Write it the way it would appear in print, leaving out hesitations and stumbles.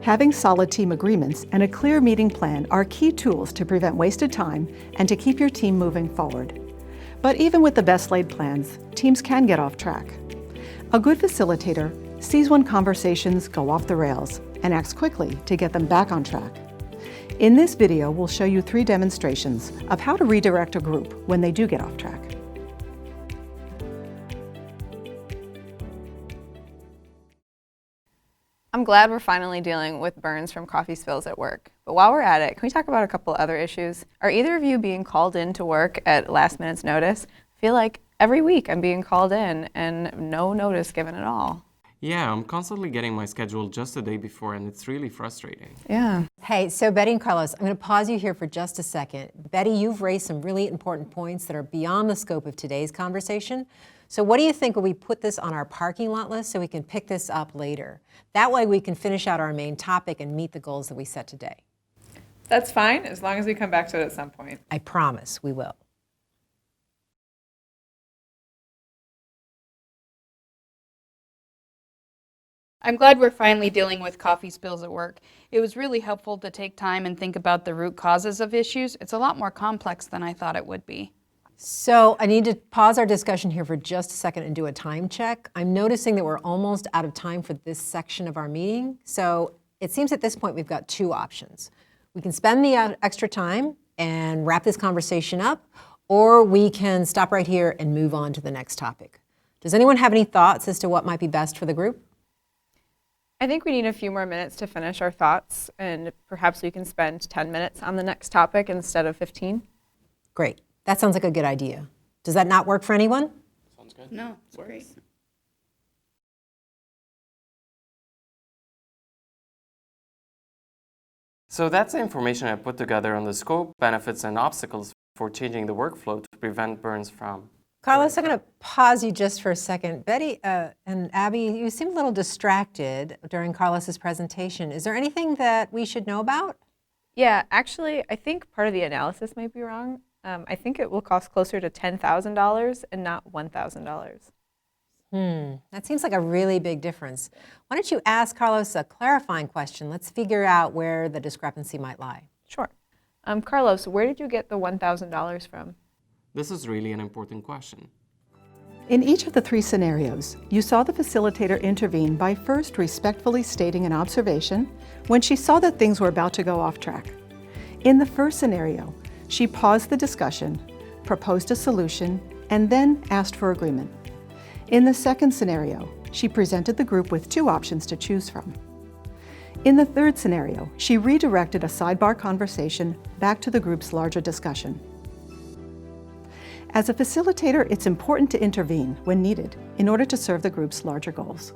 Having solid team agreements and a clear meeting plan are key tools to prevent wasted time and to keep your team moving forward. But even with the best laid plans, teams can get off track. A good facilitator sees when conversations go off the rails and acts quickly to get them back on track. In this video, we'll show you 3 demonstrations of how to redirect a group when they do get off track. I'm glad we're finally dealing with burns from coffee spills at work. But while we're at it, can we talk about a couple other issues? Are either of you being called in to work at last minute's notice? I feel like every week I'm being called in and no notice given at all. Yeah, I'm constantly getting my schedule just the day before, and it's really frustrating. Yeah. Hey, so Betty and Carlos, I'm going to pause you here for just a second. Betty, you've raised some really important points that are beyond the scope of today's conversation. So what do you think when we put this on our parking lot list so we can pick this up later? That way we can finish out our main topic and meet the goals that we set today. That's fine, as long as we come back to it at some point. I promise we will. I'm glad we're finally dealing with coffee spills at work. It was really helpful to take time and think about the root causes of issues. It's a lot more complex than I thought it would be. So I need to pause our discussion here for just a second and do a time check. I'm noticing that we're almost out of time for this section of our meeting. So it seems at this point we've got 2 options. We can spend the extra time and wrap this conversation up, or we can stop right here and move on to the next topic. Does anyone have any thoughts as to what might be best for the group? I think we need a few more minutes to finish our thoughts, and perhaps we can spend 10 minutes on the next topic instead of 15. Great. That sounds like a good idea. Does that not work for anyone? Sounds good. No, it's great. So that's the information I put together on the scope, benefits, and obstacles for changing the workflow to prevent burns from. Carlos, I'm going to pause you just for a second. Betty and Abby, you seemed a little distracted during Carlos's presentation. Is there anything that we should know about? Yeah, actually, I think part of the analysis might be wrong. I think it will cost closer to $10,000 and not $1,000. That seems like a really big difference. Why don't you ask Carlos a clarifying question? Let's figure out where the discrepancy might lie. Sure. Carlos, where did you get the $1,000 from? This is really an important question. In each of the 3 scenarios, you saw the facilitator intervene by first respectfully stating an observation when she saw that things were about to go off track. In the first scenario, she paused the discussion, proposed a solution, and then asked for agreement. In the second scenario, she presented the group with 2 options to choose from. In the third scenario, she redirected a sidebar conversation back to the group's larger discussion. As a facilitator, it's important to intervene when needed in order to serve the group's larger goals.